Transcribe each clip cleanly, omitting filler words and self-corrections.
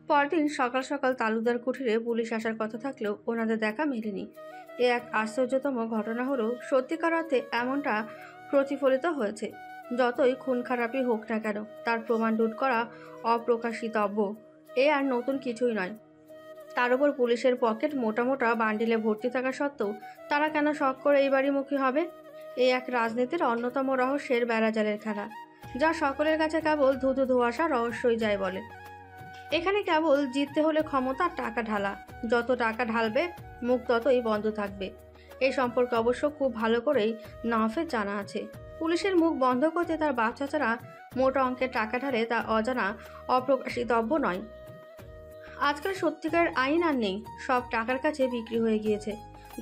পরদিন সকাল সকাল তালুকদার কুঠিরে পুলিশ আসার কথা থাকলেও ওনাদের দেখা মেলেনি। এ এক আশ্চর্যতম ঘটনা হলো সত্যিকার অর্থে এমনটা প্রতিফলিত হয়েছে। যতই খুন খারাপই হোক না কেন, তার প্রমাণ লুট করা অপ্রকাশিতব্য। এ আর নতুন কিছুই নয়। তার উপর পুলিশের পকেট মোটা মোটা বান্ডিলে ভর্তি থাকা সত্ত্বেও তারা কেন শখ করে এই বাড়িমুখী হবে? এই এক রাজনীতির অন্যতম রহস্যের বেড়াজালের খেলা, যা সকলের কাছে কেবল ধুধু ধোঁয়াশা রহস্যই যায় বলে। এখানে কেবল জিততে হলে ক্ষমতা আর টাকা ঢালা, যত টাকা ঢালবে মুখ ততই বন্ধ থাকবে। এই সম্পর্কে অবশ্য খুব ভালো করেই নওয়াফের জানা আছে। পুলিশের মুখ বন্ধ করতে তার বাপ চাচারা মোটা অঙ্কের টাকা ঢালে তা অজানা অপ্রকাশিতব্য নয়। আজকাল সত্যিকার আইন আর নেই, সব টাকার কাছে বিক্রি হয়ে গিয়েছে।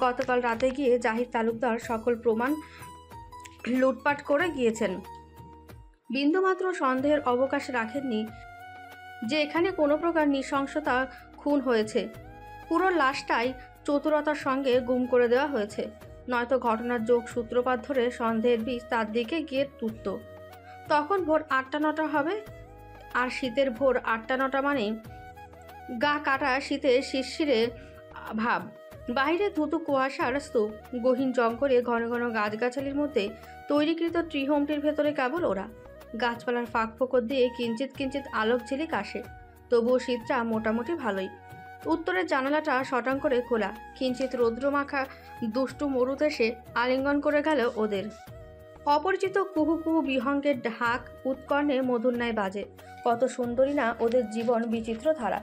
গতকাল রাতে গিয়ে জাহিদ তালুকদার সকল প্রমাণ লুটপাট করে গিয়েছেন। বিন্দুমাত্র সন্দেহের অবকাশ রাখেননি যে এখানে কোনো প্রকার নৃশংসতা খুন হয়েছে। পুরো লাশটাই চতুরতার সঙ্গে গুম করে দেওয়া হয়েছে, নয়তো ঘটনার যোগ সূত্রপাত ধরে সন্দেহের বীজ তার দিকে গিয়ে তুলত। তখন ভোর 8টা-9টা হবে, আর শীতের ভোর 8টা-9টা মানেই গা কাটা শীতের শিরশিরে ভাব। বাইরে ধুতু কুয়াশার স্তূপ, গহীন জঙ্গলে ঘন ঘন গাছগাছালির মধ্যে তৈরিকৃত ট্রিহোমটির ভেতরে কেবল ওরা। গাছপালার ফাঁক ফোকর দিয়ে কিঞ্চিত কিঞ্চিত আলোক ঝিলিক আসে, তবুও শীতটা মোটামুটি ভালোই। উত্তরের জানালাটা শটাং করে খোলা, কিঞ্চিত রৌদ্রমাখা দুষ্টু মরুত এসে আলিঙ্গন করে গেল ওদের। অপরিচিত কুহু কুহু বিহঙ্গের ঢাক উৎকর্ণে মধুর ন্যায় বাজে। কত সুন্দরী না ওদের জীবন বিচিত্র ধারা।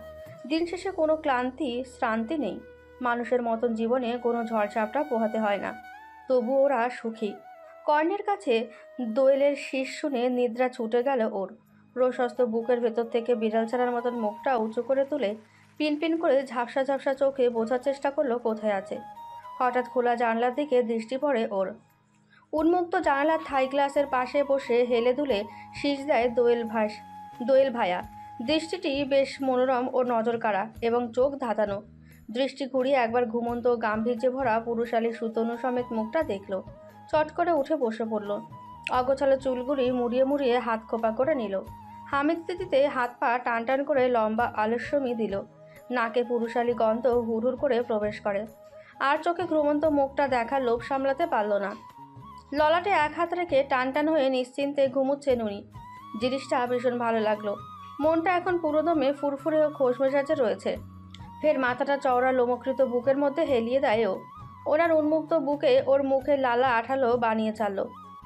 দিন শেষে কোনো ক্লান্তি শ্রান্তি নেই, মানুষের মতন জীবনে কোনো ঝড়ঝাপটা পোহাতে হয় না, তবু ওরা সুখী। কর্ণের কাছে দোয়েলের শীষ শুনে নিদ্রা ছুটে গেল ওর। প্রশস্ত বুকের ভেতর থেকে বিড়াল ছাড়ার মতন মুখটা উঁচু করে তুলে পিনপিন করে ঝাপসা ঝাপসা চোখে বোঝার চেষ্টা করলো কোথায় আছে। হঠাৎ খোলা জানলার দিকে দৃষ্টি পড়ে ওর। উন্মুক্ত জানালার থাই গ্লাসের পাশে বসে হেলে দুলে শীষ দেয় দোয়েল ভায়া। দৃষ্টিটি বেশ মনোরম ও নজর কাড়া এবং চোখ ধাঁধানো। দৃষ্টি ঘুরিয়ে একবার ঘুমন্ত গাম্ভীর্যে ভরা পুরুষালী সুতনু সমেত মুখটা দেখল। চট করে উঠে বসে পড়ল। অগোছালো চুলগুলি মুড়িয়ে মুড়িয়ে হাত খোপা করে নিল। হামিকতে দিতে হাত পা টান টান করে লম্বা আলস্যমি দিল। নাকে পুরুষালী গন্ধ হুড়হুড় করে প্রবেশ করে। আর চোখে ঘুমন্ত মুখটা দেখার লোভ সামলাতে পারল না। ললাটে এক হাত রেখে টান টান হয়ে নিশ্চিন্তে ঘুমুচ্ছে নুনি। জিনিসটা ভীষণ ভালো লাগলো। মনটা এখন পুরোদমে ফুরফুরে ও খোশ মেজাজে রয়েছে। ফের মাথাটা চওড়া লোমকৃত বুকের মধ্যে হেলিয়ে দেয় ও। ওনার উন্মুক্ত বুকে ওর মুখে লালা আঠালো বানিয়ে চালল,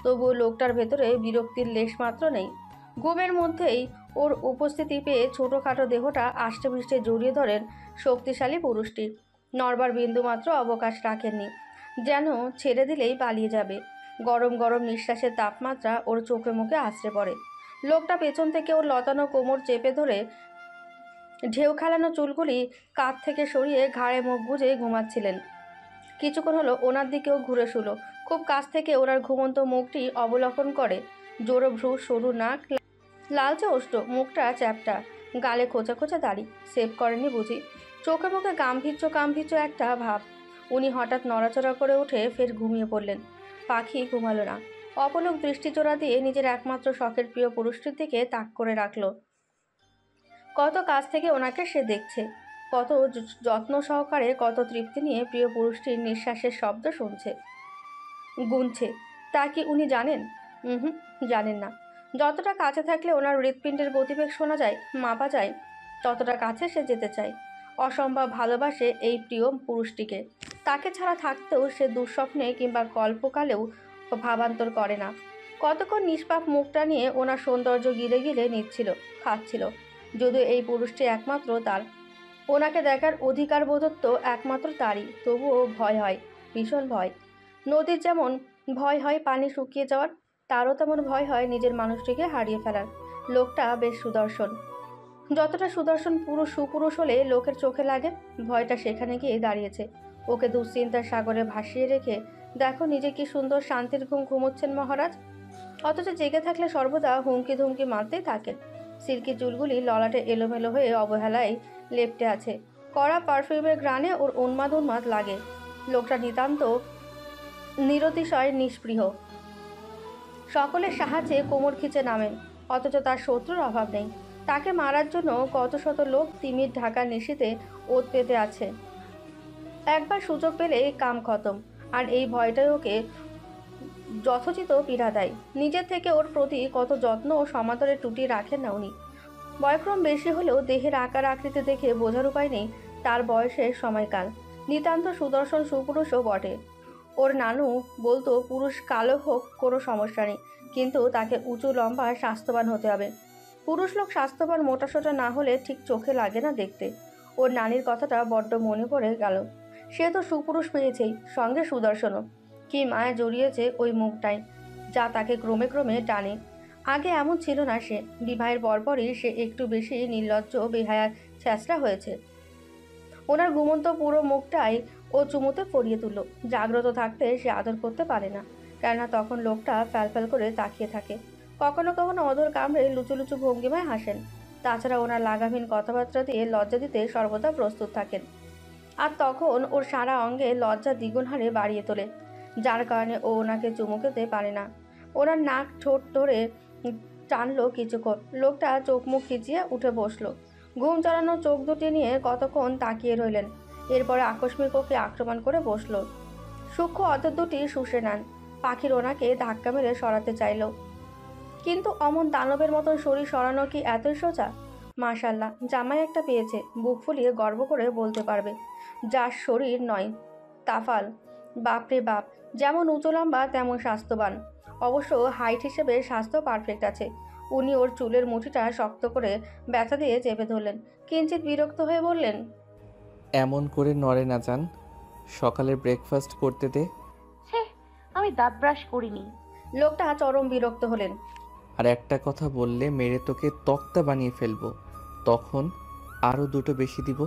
তবুও লোকটার ভেতরে বিরক্তির লেশমাত্র নেই। ঘুমের মধ্যেই ওর উপস্থিতি পেয়ে ছোটোখাটো দেহটা আষ্টেপৃষ্টে জড়িয়ে ধরেন শক্তিশালী পুরুষটি। নড়বার বিন্দুমাত্র অবকাশ রাখেননি, যেন ছেড়ে দিলেই পালিয়ে যাবে। গরম গরম নিঃশ্বাসের তাপমাত্রা ওর চোখে মুখে আছড়ে পড়ে। লোকটা পেছন থেকে ওর লতানো কোমর চেপে ধরে ঢেউ খেলানো চুলগুলি কাঁধ থেকে সরিয়ে ঘাড়ে মুখ গুজে ঘুমাচ্ছিলেন। কিছুক্ষণ হলো ওনার দিকেও ঘুরে শুলো। খুব কাছ থেকে ওনার ঘুমন্ত মুখটি অবলোকন করে। জোড়ো ভ্রু, সরু নাক, লালচে ওষ্ঠ, মুখটা চ্যাপটা, গালে খোঁচা খোঁচা দাড়ি। সেভ করেনি বুঝি? চোখে মুখে গাম্ভীর্য একটা ভাব। উনি হঠাৎ নড়াচড়া করে উঠে ফের ঘুমিয়ে পড়লেন। পাখি ঘুমালো না। অপলক দৃষ্টিচোরা দিয়ে নিজের একমাত্র শখের প্রিয় পুরুষটির দিকে তাক করে রাখল। কত কাছ থেকে ওনাকে সে দেখছে, কত যত্ন সহকারে, কত তৃপ্তি নিয়ে প্রিয় পুরুষটির নিঃশ্বাসের শব্দ শুনছে, গুনছে। তা কি উনি জানেন? জানেন না। যতটা কাছে থাকলে ওনার হৃৎপিণ্ডের গতিবেগ শোনা যায়, মাপা যায়, ততটা কাছে সে যেতে চায়। অসম্ভব ভালোবাসে এই প্রিয় পুরুষটিকে। তাকে ছাড়া থাকতেও সে দুঃস্বপ্নে কিংবা কল্পকালেও ভাবান্তর করে না। কতক্ষণ নিষ্পাপ মুখটা নিয়ে ওনার সৌন্দর্য গিলে গিলে নিচ্ছিল, খাচ্ছিল। যদিও এই পুরুষটি একমাত্র তার, ওনাকে দেখার অধিকার বোধত্ব একমাত্র তারই, তবুও ভয় হয়, ভীষণ ভয়। নদীর যেমন ভয় হয় পানি শুকিয়ে যাওয়ার, তারও তেমন ভয় হয় নিজের মানুষটিকে হারিয়ে ফেলার। লোকটা বেশ সুদর্শন। যতটা সুদর্শন সুপুরুষ হলে লোকের চোখে লাগে, ভয়টা সেখানে গিয়ে দাঁড়িয়েছে। ওকে দুশ্চিন্তার সাগরে ভাসিয়ে রেখে দেখো নিজে কি সুন্দর শান্তির ঘুম ঘুমোচ্ছেন মহারাজ। অথচ জেগে থাকলে সর্বদা হুমকি ধুমকি মারতেই থাকেন। সিল্কি চুলগুলি ললাটে এলোমেলো হয়ে অবহেলায় লেপ্টে আছে। কড়া পারফিউমের ঘ্রাণে ওর উন্মাদ লাগে। লোকটা নিতান্ত নিরতিশয় নিষ্পৃহ। সকলের সাহায্যে কোমর খিচে নামেন। অথচ তার শত্রুর অভাব নেই। তাকে মারার জন্য কত শত লোক তিমির ঢাকার নিশীথে ওত পেতে আছে। একবার সুযোগ পেলে কাম খতম। আর এই ভয়টাই ওকে যথোচিত পীড়া দেয়। নিজের থেকে ওর প্রতি কত যত্ন ও সমাদরে টুটি রাখেন না উনি। বয়ক্রম বেশি হলেও দেহের আকার আকৃতি দেখে বোঝার উপায় নেই তার বয়সের সময়কাল। নিতান্ত সুদর্শন সুপুরুষও বটে। ওর নানু বলতো পুরুষ কালো হোক কোনো সমস্যা নেই, কিন্তু তাকে উঁচু লম্বা স্বাস্থ্যবান হতে হবে। পুরুষ লোক স্বাস্থ্যবান মোটাসোটা না হলে ঠিক চোখে লাগে না দেখতে। ওর নানির কথাটা বড্ড মনে পড়ে গেল। সে তো সুপুরুষ পেয়েছেই, সঙ্গে সুদর্শনও। কি মায়া জড়িয়েছে ওই মুখটায়, যা তাকে ক্রমে ক্রমে টানে। আগে এমন ছিল না সে। বিবাহের পরপরই সে একটু বেশি নির্লজ্জ বেহায়া ছ্যাঁচড়া হয়েছে। ওনার ঘুমন্ত পুরো মুখটাই ও চুমুতে পরিয়ে তুলল। জাগ্রত থাকতে সে আদর করতে পারে না, কেননা তখন লোকটা ফ্যালফ্যাল করে তাকিয়ে থাকে। কখনো কখনো অধর কামড়ে লুচু লুচু ভঙ্গিমায় হাসেন। তাছাড়া ওনার লাগামহীন কথাবার্তা দিয়ে লজ্জা দিতে সর্বদা প্রস্তুত থাকেন। আর তখন ওর সারা অঙ্গে লজ্জা দ্বিগুণ হারে বাড়িয়ে তোলে, যার কারণে ও ওনাকে চুমু খেতে পারে না। ওনার নাক ঠোঁট ধরে টানলো কিছুক্ষণ। লোকটা চোখ মুখ খিচিয়ে উঠে বসলো। ঘুম চড়ানো চোখ দুটি নিয়ে কতক্ষণ তাকিয়ে রইলেন। এরপরে আকস্মিক ওকে আক্রমণ করে বসলো। সূক্ষ্ম অধর দুটি শুষে নেন। পাখির ওনাকে ধাক্কা মেরে সরাতে চাইল, কিন্তু অমন দানবের মতন শরীর সরানো কি এতই সোজা? মাশাল্লাহ, জামাই একটা পেয়েছে, বুক ফুলিয়ে গর্ব করে বলতে পারবে। যার শরীর নয় তাফাল, বাপরে বাপ, যেমন উঁচু লম্বা তেমন স্বাস্থ্যবান। অবশ্য হাইট হিসেবে স্বাস্থ্য পারফেক্ট আছে। উনি ওর চুলের মুঠিটা শক্ত করে ব্যথা দিয়ে চেপে ধরলেন। কিঞ্চিত বিরক্ত হয়ে বললেন, এমন করে নড়ে না যান, সকালে ব্রেকফাস্ট করতে দে। ছে, আমি দাঁত ব্রাশ করিনি। লোকটা চরম বিরক্ত হলেন। আর একটা কথা বললে মেরে তোকে তক্তা বানিয়ে ফেলবো, তখন আরও দুটো বেশি দিব।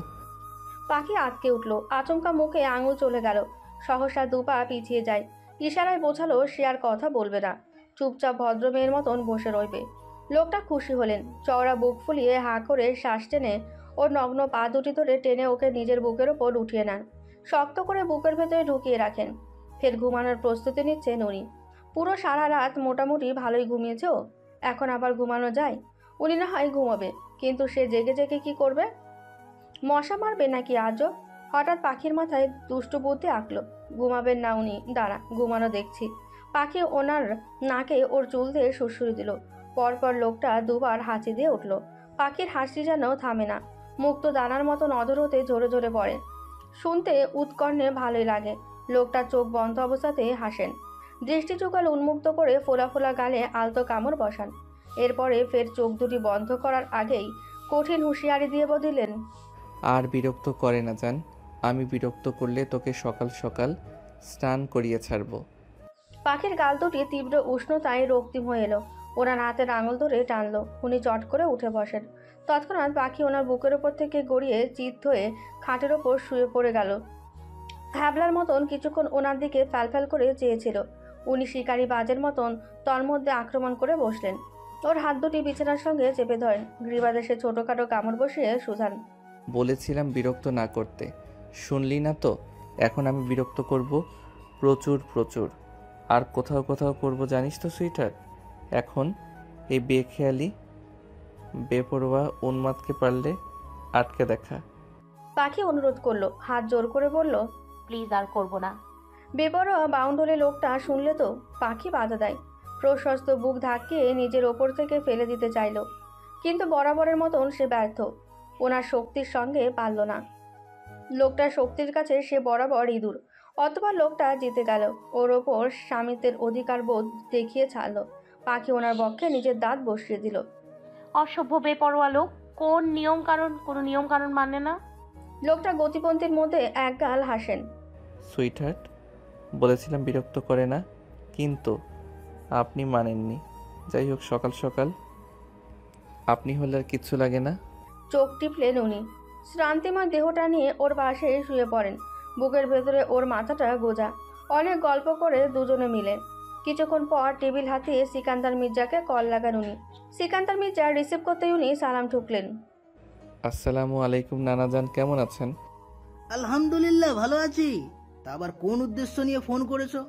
পাখি আটকে উঠল। আচমকা মুখে আঙুল চলে গেল। সহসা দুপা পিছিয়ে যায়। ইশারায় বোঝালো সে আর কথা বলবে না, চুপচাপ ভদ্র মেয়ের মতন বসে রইবে। লোকটা খুশি হলেন। চওড়া বুক ফুলিয়ে হাঁ করে শ্বাস টেনে ওর নগ্ন পা দুটি ধরে টেনে ওকে নিজের বুকের ওপর উঠিয়ে নেন। শক্ত করে বুকের ভেতরে ঢুকিয়ে রাখেন। ফের ঘুমানোর প্রস্তুতি নিচ্ছেন উনি। পুরো সারা রাত মোটামুটি ভালোই ঘুমিয়েছে ও। এখন আবার ঘুমানো যায়? উনি না হয় ঘুমাবে, কিন্তু সে জেগে জেগে কি করবে? মশা মারবে নাকি আজও? হঠাৎ পাখির মাথায় দুষ্টু বুদ্ধি আঁকলো। ঘুমাবেন না উনি? দাঁড়া, ঘুমানো দেখছি। পাখি ওনার নাকে ওর চুল দিয়ে সুড়সুড়ি দিল। পরপর লোকটা দুবার হাঁচি দিয়ে উঠল। পাখির হাসি যেন থামে না। মুক্ত দানার মতন অধর হতে ঝরে ঝরে পড়ে। শুনতে উৎকর্ণে ভালোই লাগে। লোকটা চোখ বন্ধ অবস্থাতে হাসেন। দৃষ্টি চোখাল উন্মুক্ত করে ফোলা ফোলা গালে আলতো কামড় বসান। এরপরে ফের চোখ দুটি বন্ধ করার আগেই কঠিন হুঁশিয়ারি দিয়ে বলিলেন, আর বিরক্ত করে না যান, আমি বিরক্ত করলে তোকে সকাল সকাল স্নান করিয়ে ছাড়বো। পাখির গাল দুটি তীব্র উষ্ণতায় রক্তিম হয়ে এলো। ওনার হাতের আঙুল ধরে টানলো। উনি চট করে উঠে বসেন। তৎক্ষণাৎ পাখি ওনার বুকের ওপর থেকে গড়িয়ে চিত হয়ে খাটের ওপর শুয়ে পড়ে গেল। হ্যাবলার মতন কিছুক্ষণ ওনার দিকে ফ্যালফ্যাল করে চেয়েছিল। উনি শিকারি বাজের মতন তন্মধ্যে আক্রমণ করে বসলেন। ওর হাত দুটি বিছানার সঙ্গে চেপে ধরেন। গ্রীবাদেশে ছোটোখাটো কামড় বসিয়ে শুধান, বলেছিলাম বিরক্ত না করতে, শুনলি না তো? এখন আমি বিরক্ত করব প্রচুর প্রচুর। আর কোথাও কোথাও করব, জানিস তো সুইটার? এখন এই বেখেয়ালি বেপরোয়া উন্মাদকে পারলে আটকে দেখা। পাখি অনুরোধ করলো, হাত জোর করে বলল, প্লিজ আর করব না। বেপরোয়া বাউন্ডলে লোকটা শুনলে তো। পাখি বাধা দেয়। প্রশস্ত বুক ধাক্কিয়ে নিজের ওপর থেকে ফেলে দিতে চাইল, কিন্তু বরাবরের মতন সে ব্যর্থ। ওনার শক্তির সঙ্গে পারল না। লোকটার শক্তির কাছে সে বরাবর ইঁদুর। অতবার লোকটা জিতে গেল। ওর ওপর স্বামিত্বের অধিকার বোধ দেখিয়ে ছাড়ল। পাখি ওনার বক্ষে নিজের দাঁত বসিয়ে দিল। অসভ্য বেপরোয়া লোক, কোন নিয়ম কারণ, কোনো নিয়ম কারণ মানে না। লোকটা গতিপন্থীর মধ্যে একগাল হাসেন। সুইটহার্ট, বলেছিলাম বিরক্ত করে না, কিন্তু আপনি মানেননি। যাই হোক, সকাল সকাল আপনি হলে আর কিচ্ছু লাগে না। চোখ টিপলেন উনি। শ্রান্তিময় দেহটা নিয়ে ওর পাশে শুয়ে পড়েন। বুকের ভেতরে ওর মাথাটা গোজা। অনেক গল্প করে দুজনে মিলে। কিছুক্ষণ পর টেবিল হাতিয়ে সিকান্দার মির্জাকে কল লাগান উনি। সিকান্দার মির্জা রিসিভ করতেই উনি সালাম ঠুকলেন। আসসালামু আলাইকুম নানাজান, কেমন আছেন? আলহামদুলিল্লাহ, ভালো আছি। তা আবার কোন উদ্দেশ্য নিয়ে ফোন করেছো?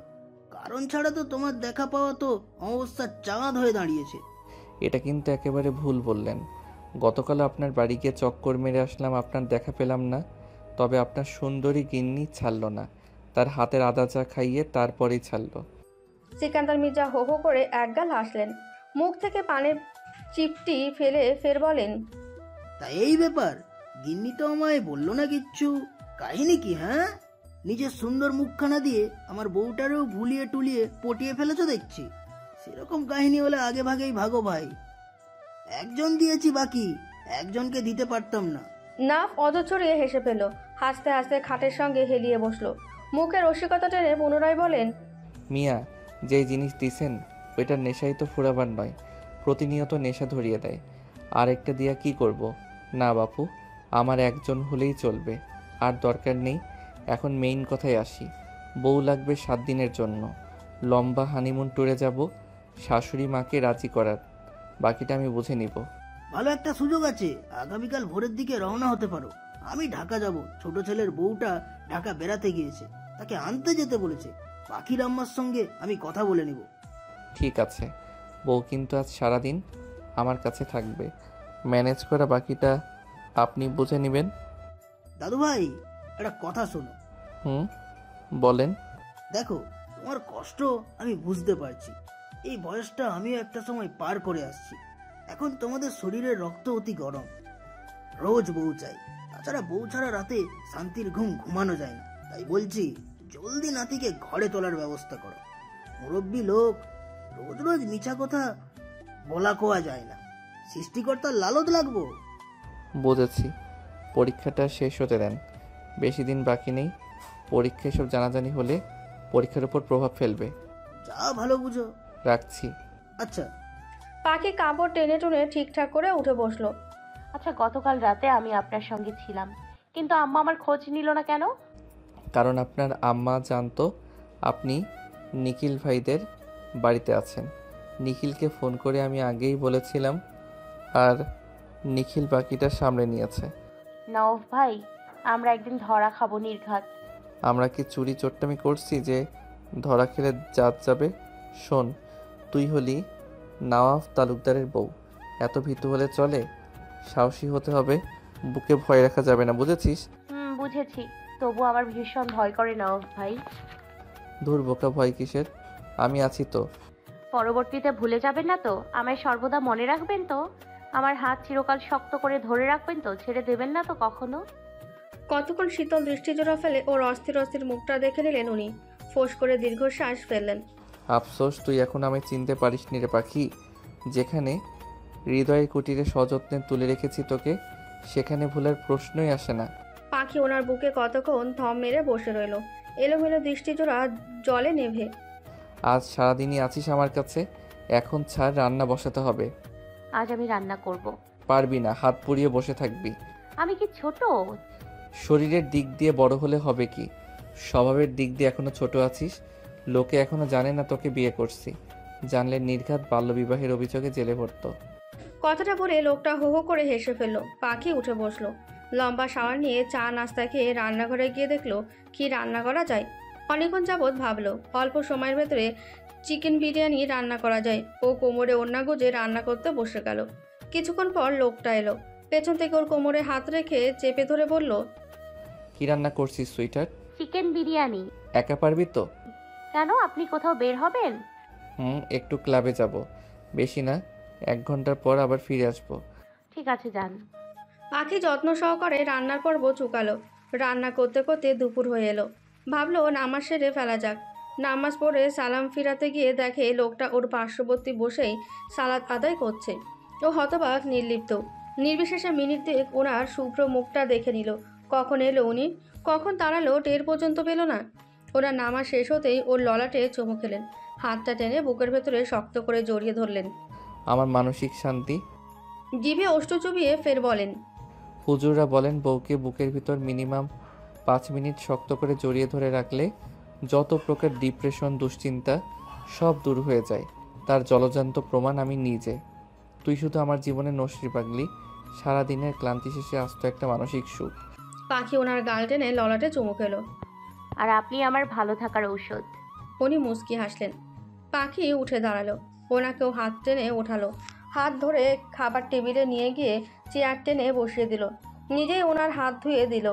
কারণ ছাড়া তো তোমার দেখা পাওয়া তো অবস্থা চাঁদ হয়ে দাঁড়িয়েছে। এটা কিন্তু একেবারে ভুল বললেন। গতকাল আপনার বাড়ি গিয়ে চক্কর মেরে আসলাম, আপনার দেখা পেলাম না। তবে আপনার সুন্দরী গিন্নি ছাড়ল না, তার হাতের আদা চা খাইয়ে তারপরেই ছাড়ল। সিকান্দার মির্জা হো হো করে একগাল হাসলেন। মুখ থেকে পানের চিপটি ফেলে ফের বলেন, তা এই ব্যাপার, গিন্নি তো আমায় বললো না কিচ্ছু। কাহিনী কি হ্যাঁ? নিজের সুন্দর মুখখানা দিয়ে আমার বউটারেও ভুলিয়ে টুলিয়ে পটিয়ে ফেলেছো দেখছি। সেরকম কাহিনী হলে আগে ভাগেই ভাগো ভাই। একজন দিয়েছি, বাকি একজনকে দিতে পারতাম না। নাফ অধৈর্য হেসে ফেল। হাসতে হাসতে খাটের সঙ্গে হেলিয়ে বসলো। মুখে রসিকতা টেনে পুনরায় বলেন, মিয়া, যেই জিনিস দিছেন ওইটার নেশাই তো ফুরাবার নয়, প্রতিনিয়ত নেশা ধরিয়ে দেয়। আর একটা দিয়া কি করব? না বাপু, আমার একজন হলেই চলবে, আর দরকার নেই। এখন মেইন কথায় আসি। বউ লাগবে 7 দিনের জন্য, লম্বা হানিমুন ট্যুরে যাব, শাশুড়ি মাকে রাজি করার। বাকিটা আমি বুঝে নিব। ভালো একটা সুযোগ আছে, আগামীকাল ভোরের দিকে রওনা হতে পারো। আমি ঢাকা যাব, ছোট ছেলের বউটা ঢাকা বেড়াতে গিয়েছে, তাকে আনতে যেতে বলেছে। পাখির আম্মার সঙ্গে আমি কথা বলে নিব। ঠিক আছে, বউ কিন্তু আজ সারাদিন আমার কাছে থাকবে। ম্যানেজ করা বাকিটা আপনি বুঝে নেবেন। দাদু ভাই, একটা কথা শোনো। হুম, বলেন। দেখো, তোমার কষ্ট আমি বুঝতে পারছি। এই বয়সটা আমিও একটা সময় পার করে আসছি। এখন তোমাদের শরীরের রক্ত অতি গরম, রোজ বউ চাই। তাছাড়া বউ ছাড়া রাতে শান্তির ঘুম ঘুমানো যায় না। তাই বলছি, জলদি নাতিকে ঘরে তোলার ব্যবস্থা করো। মুরব্বী লোক, রোজ রোজ মিছা কথা বলা কোয়া যায় না। সৃষ্টিকর্তার লালত লাগবো। বুঝেছি, পরীক্ষাটা শেষ হতে দেন, বেশি দিন বাকি নেই। পরীক্ষা এসব জানাজানি হলে পরীক্ষার উপর প্রভাব ফেলবে। যা ভালো বুঝো। রাখছি। আচ্ছা। পাখি কাপড় টেনে টুনে ঠিকঠাক করে উঠে বসলো। আচ্ছা, গতকাল রাতে আমি আপনার সঙ্গে ছিলাম, কিন্তু আম্মা আমার খোঁজ নিল না কেন? কারণ আপনার আম্মা জানতো আপনি নিখিল ভাইদের বাড়িতে আছেন। নিখিলকে ফোন করে আমি আগেই বলেছিলাম, আর নিখিল বাকিটা সামলে নিয়েছে। নওয়াব ভাই, আমরা একদিন ধরা খাবো নির্ঘাত। আমরা কি চুরি চট্টামি করছি যে ধরা খেলে জাত যাবে? শোন, তুই হলি নওয়াব তালুকদারের বউ, এত ভীতু হলে চলে? সাহসী হতে হবে, বুকে ভয় রাখা যাবে না, বুঝেছিস? বুঝেছি, তবু আমার ভীষণ ভয় করে নওয়াব ভাই। ধুর বোকা, ভয় কিসের? আমি আছি তো। পরবর্তীতে ভুলে যাবেন না তো? আমায় সর্বদা মনে রাখবেন তো? আমার হাত চিরকাল শক্ত করে ধরে রাখবেন তো? ছেড়ে দেবেন না তো কখনো? কতক্ষণ শীতল দৃষ্টিজোড়া ফেলে ওর অস্থির অস্থির মুখটা দেখে নিলেন উনি। ফোঁস করে দীর্ঘশ্বাস ফেললেন। আফসোস, তুই এখন আমায় চিনতে পারিস নি রে পাখি। যেখানে হৃদয়ের কুটিরে সযত্নে তুলে রেখেছি তোকে, সেখানে ভুলার প্রশ্নই আসে না। পাখি ওনার বুকে কতক্ষণ থম মেরে বসে রইল, এলোমেলো দৃষ্টিজোড়া জলে নেভে। আজ সারাদিনই আছিস আমার কাছে, এখন ছাড়, রান্না বসাতে হবে। আজ আমি রান্না করব। পারবি না, হাত পুড়িয়ে বসে থাকবি। আমি কি ছোট? শরীরের দিক দিয়ে বড় হলে হবে কি, স্বভাবের দিক দিয়ে এখনো ছোট আছিস। লোকে এখনো জানে না তোকে বিয়ে করছি, জানলে নির্ঘাত বাল্যবিবাহের অভিযোগে জেলে ভরতো। কথাটা বলে লোকটা হো হো করে হেসে ফেলল। পাখি উঠে বসলো। লম্বা শাওয়ার নিয়ে চা নাস্তা খেয়ে রান্নাঘরে গিয়ে দেখলো কি রান্না করা যায়। অনেকক্ষণ যাবৎ ভাবলো অল্প সময়ের ভেতরে চিকেন বিরিয়ানি রান্না করা যায়। ও কোমরে ওড়না গুজে রান্না করতে বসে গেল। কিছুক্ষণ পর লোকটা এলো, পেছন থেকে ওর কোমরে হাত রেখে চেপে ধরে বলল, কি রান্না করছিস সুইটার? চিকেন বিরিয়ানি। একা পারবি তো? কেন, আপনি কোথাও বের হবেন? একটু ক্লাবে যাব, বেশি না, 1 ঘন্টার পর আবার ফিরে আসবো। ঠিক আছে, যান। পাখি যত্ন সহকারে রান্নার পর্ব চুকালো। রান্না করতে করতে দুপুর হয়ে এলো। ভাবলো নামাজ সেরে ফেলা যাক। নামাজ পড়ে সালাম ফিরাতে গিয়ে দেখে লোকটা ওর পার্শ্ববর্তী বসেই সালাত আদায় করছে। ও হতবাক, নির্লিপ্ত। নির্বিশেষে মিনিট 2 ওনার শুভ্র মুখটা দেখে নিল। কখন এলো উনি, কখন তাড়ালো টের পর্যন্ত পেল না। ওনার নামাজ শেষ হতেই ওর ললাটে চুমু খেলেন। হাতটা টেনে বুকের ভেতরে শক্ত করে জড়িয়ে ধরলেন। আমার মানসিক শান্তি। জিভে ওষ্ঠ চুবিয়ে ফের বলেন, হুজুররা বলেন বউকে বুকের ভিতর মিনিমাম 5 মিনিট শক্ত করে জড়িয়ে ধরে রাখলে যত প্রকার ডিপ্রেশন, দুশ্চিন্তা সব দূর হয়ে যায়। তার জলজান্ত প্রমাণ আমি নিজে। তুই শুধু আমার জীবনে নসরি পাগলি, সারাদিনের ক্লান্তি শেষে আস্ত একটা মানসিক সুখ। পাখি ওনার গাল টেনে ললাটে চুমু খেলো। আর আপনি আমার ভালো থাকার ঔষধ। উনি মুচকি হাসলেন। পাখি উঠে দাঁড়ালো, ওনাকেও হাত টেনে ওঠালো। হাত ধরে খাবার টেবিলে নিয়ে গিয়ে চেয়ার টেনে বসিয়ে দিল। নিজেই ওনার হাত ধুয়ে দিল।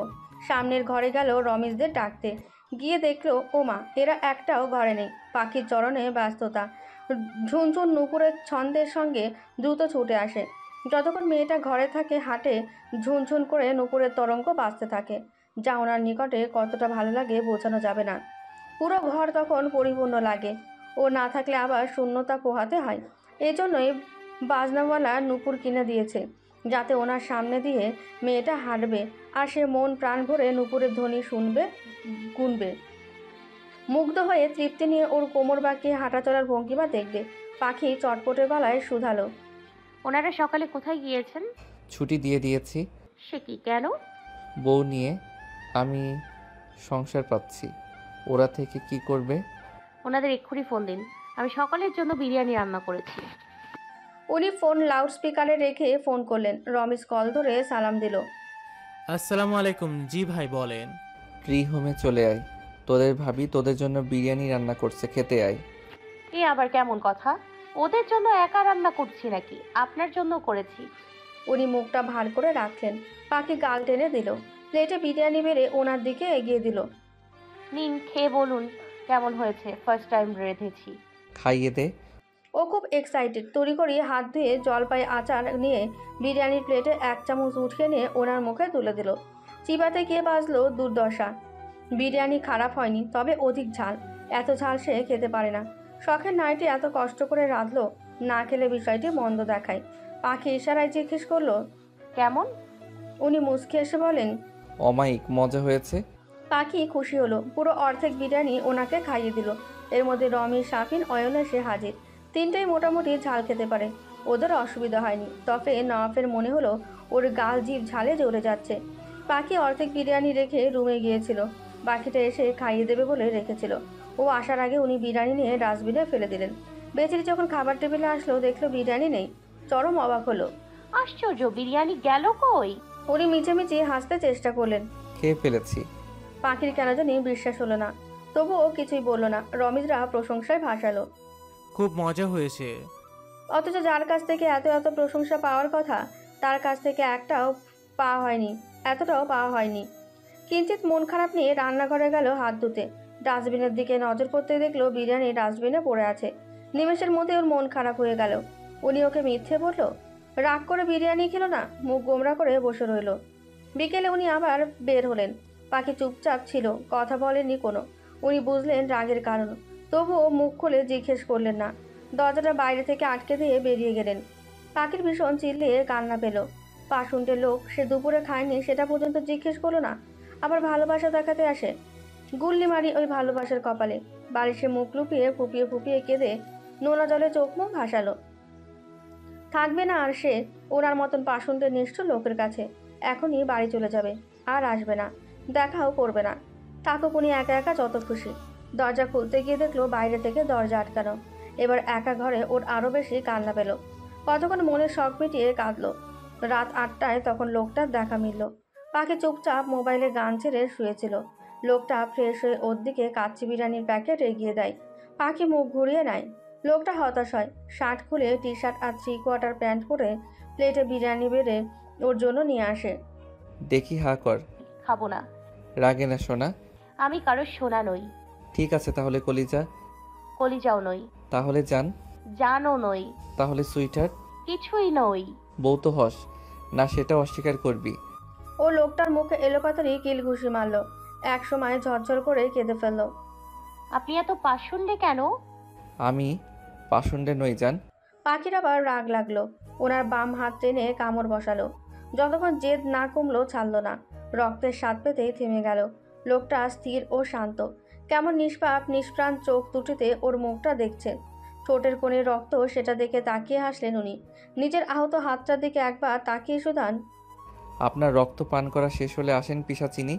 সামনের ঘরে গেল রমেশদের ডাকতে। গিয়ে দেখলো ওমা, এরা একটাও ঘরে নেই। পাখির চরণে ব্যস্ততা। ঝুনঝুন নুপুরের ছন্দের সঙ্গে দ্রুত ছুটে আসে। যতক্ষণ মেয়েটা ঘরে থাকে হাঁটে ঝুনঝুন করে নুপুরের তরঙ্গ বাজতে থাকে, যা ওনার নিকটে কতটা ভালো লাগে বোঝানো যাবে না। পুরো ঘর তখন পরিপূর্ণ লাগে। ও না থাকলে আবার শূন্যতা পোহাতে হয়। এজন্যই বাজনাওয়ালা নুপুর কিনে দিয়েছে, যাতে ওনার সামনে দিয়ে মেয়েটা হাঁটবে আর সে মন প্রাণ ভরে নুপুরের ধ্বনি শুনবে, গুনবে। মুগ্ধ হয়ে তৃপ্তি নিয়ে ওর কোমর বাঁকিয়ে হাঁটা চলার ভঙ্গিমা দেখবে। পাখি চটপটে গলায় শুধালো, ওনারা সকালে কোথায় গিয়েছেন? ছুটি দিয়ে দিয়েছি। সে কি, কেন? বউ নিয়ে আমি সংসার পাচ্ছি, ওরা থেকে কি করবে? ওনাদের এক্ষুনি ফোন দিন, আমি সকালের জন্য বিরিয়ানি রান্না করেছি। উনি ফোন লাউড স্পিকারে রেখে ফোন করলেন। রমেশ কল ধরে সালাম দিল। আসসালামু আলাইকুম। জি ভাই বলেন। ট্রি হোমে চলে আয়, তোদের ভাবি তোদের জন্য বিরিয়ানি রান্না করছে, খেতে আয়। এ আবার কেমন কথা? ওদের জন্য একা রান্না করছি নাকি? আপনার জন্য করেছি। উনি মুখটা ভার করে রাখলেন। পাখি গাল টেনে দিল। প্লেটে বিরিয়ানি বেড়ে ওনার দিকে এগিয়ে দিল। নিন, খেয়ে বলুন কেমন হয়েছে, ফার্স্ট টাইম রেঁধেছি। খাইয়ে দে। ও খুব এক্সাইটেড। তড়িঘড়ি হাত ধুয়ে জলপাই আচার নিয়ে বিরিয়ানির প্লেটে এক চামচ উঠিয়ে নিয়ে ওনার মুখে তুলে দিল। চিবাতে গিয়ে বাজলো দুর্দশা। বিরিয়ানি খারাপ হয়নি, তবে অধিক ঝাল। এত ঝাল সে খেতে পারে না। শখের নাইটি এত কষ্ট করে রাঁধলো, না খেলে বিষয়টি মন্দ দেখায়। পাখি ইশারায় জিজ্ঞেস করলো, কেমন? উনি মুচকি এসে বলেন, অমায়িক মজা হয়েছে। পাখি খুশি হলো। পুরো অর্ধেক বিরিয়ানি ওনাকে খাইয়ে দিল। এর মধ্যে রমি, শাফিন, অয়ন এসে হাজির। তিনটেই মোটামুটি ঝাল খেতে পারে, ওদের অসুবিধা হয়নি। তবে নওয়াফের মনে হলো ওর গাল জিভ ঝালে জ্বলে যাচ্ছে। পাখি অর্ধেক বিরিয়ানি রেখে রুমে গিয়েছিল। বাকিটা এসে খাইয়ে দেবে বলে রেখেছিল। ও আসার আগে উনি বিরিয়ানি নিয়ে ডাস্টবিনে ফেলে দিলেন। বেচারি যখন খাবার টেবিলে আসলো দেখলো বিরিয়ানি নেই। চরম অবাক হলো। আশ্চর্য, বিরিয়ানি গেল কই? উনি মিচেমিচি হাসতে চেষ্টা করলেন। খেয়ে ফেলেছি। পাখির কেন জানি বিশ্বাস হলো না, তবুও কিছুই বলল না। রমিজরা প্রশংসায় ভাসালো। খুব মজা হয়েছে। অথচ যার কাছ থেকে এত এত প্রশংসা পাওয়ার কথা, তার কাছ থেকে একটাও পাওয়া হয়নি, এতটাও পাওয়া হয়নি। কিঞ্চিত মন খারাপ নিয়ে রান্নাঘরে গেল হাত ধুতে। ডাস্টবিনের দিকে নজর পড়তে দেখলো বিরিয়ানি ডাস্টবিনে পড়ে আছে। নিমেষের মধ্যে ওর মন খারাপ হয়ে গেল। উনি ওকে মিথ্যে বলল, রাগ করে বিরিয়ানি খেলো না, মুখ গোমরা করে বসে রইল। বিকেলে উনি আবার বের হলেন। পাখি চুপচাপ ছিল, কথা বলেনি কোনো। উনি বুঝলেন রাগের কারণ, তবুও মুখ খুলে জিজ্ঞেস করলেন না। দরজাটা বাইরে থেকে আটকে দিয়ে বেরিয়ে গেলেন। পাখির ভীষণ চিল্লিয়ে কান্না পেল। পাশুন্টের লোক, সে দুপুরে খায়নি সেটা পর্যন্ত জিজ্ঞেস করলো না, আবার ভালোবাসা দেখাতে আসে। গুল্লি মারি ওই ভালোবাসার কপালে। বালিশে মুখ লুকিয়ে ফুপিয়ে ফুপিয়ে কেঁদে নোনা জলে চোখ মুখ ভাসালো। থাকবে না আর সে ওনার মতন পাশুন্টের নিষ্ঠুর লোকের কাছে। এখনই বাড়ি চলে যাবে, আর আসবে না, দেখাও করবে না। থাকুক উনি একা একা যত খুশি। দরজা খুলতে গিয়ে দেখলো বাইরে থেকে দরজা আটকানো। এবার একা ঘরে ওর আরও বেশি কান্না পেল। কতক্ষণ মনের শখ মিটিয়ে কাঁদলো। রাত 8টায় তখন লোকটার দেখা মিলল। পাখি চুপচাপ মোবাইলে গান ছেড়ে শুয়েছিল। লোকটা ফ্রেশ হয়ে ওর দিকে কাচ্চি বিরিয়ানির প্যাকেট এগিয়ে দেয়। পাখি মুখ ঘুরিয়ে নেয়। লোকটা হতাশ হয়। শার্ট খুলে টি শার্ট আর 3/4 প্যান্ট পরে প্লেটে বিরিয়ানি বেড়ে ওর জন্য নিয়ে আসে। দেখি হা কর। খাবো না। রাগে না সোনা। আমি কারোর সোনা নই। ঠিক আছে তাহলে কলিজা। কলিজাও নই। তাহলে জান। জানও নই। তাহলে সুইটার। কিছুই নই। বউ তো হস না, সেটা অস্বীকার করবি। ও লোকটার মুখে এলোপাতারি কিল ঘুষি মারল। এক সময় ঝরঝর করে কেঁদে ফেলল। আপনি এত পাষণ্ডে কেন? আমি পাষণ্ডে নই জান। পাখির আবার রাগ লাগলো। ওনার বাম হাত টেনে কামড় বসালো। যতক্ষণ জেদ না কমলো ছাড়লো না। রক্তের স্বাদ পেতেই থেমে গেল। লোকটা স্থির ও শান্ত, কেমন নিষ্পাপ নিষ্প্রাণ চোখ দুটিতে ওর মুখটা দেখছেন। ঠোঁটের কোণে রক্ত, সেটা দেখে তাকিয়ে হাসলেন উনি। নিজের আহত হাতটার দিকে একবার তাকিয়ে শুধান, আপনার রক্ত পান করা শেষ হলে আসেন পিশাচিনি,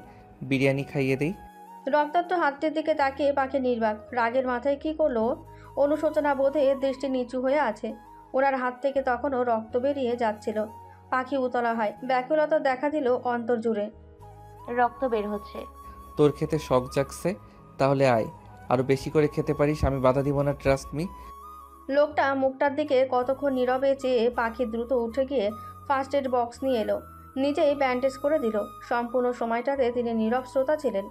বিরিয়ানি খাইয়ে দেই। রক্তাক্ত হাতটির দিকে তাকিয়ে পাখি নির্বাক। রাগের মাথায় কি করলো, অনুশোচনা বোধে দৃষ্টি নিচু হয়ে আছে। ওনার হাত থেকে তখনও রক্ত বেরিয়ে যাচ্ছিল। পাখি উতলা হয়। ব্যাকুলতা দেখা দিল অন্তর জুড়ে। রক্ত বের হচ্ছে। তোর খেতে শখ জাগছে, তাহলে আয়, আরো বেশি করে খেতে পারিস, আমি বাধা দিব না, ট্রাস্ট মি। লোকটা মুখটার দিকে কতক্ষণ নীরবে চেয়ে পাখি দ্রুত উঠে গিয়ে ফার্স্ট এড বক্স নিয়ে এলো, নিজেই ব্যান্ডেজ করে দিল। সম্পূর্ণ সময়টাতে তিনি নীরব শ্রোতা ছিলেন।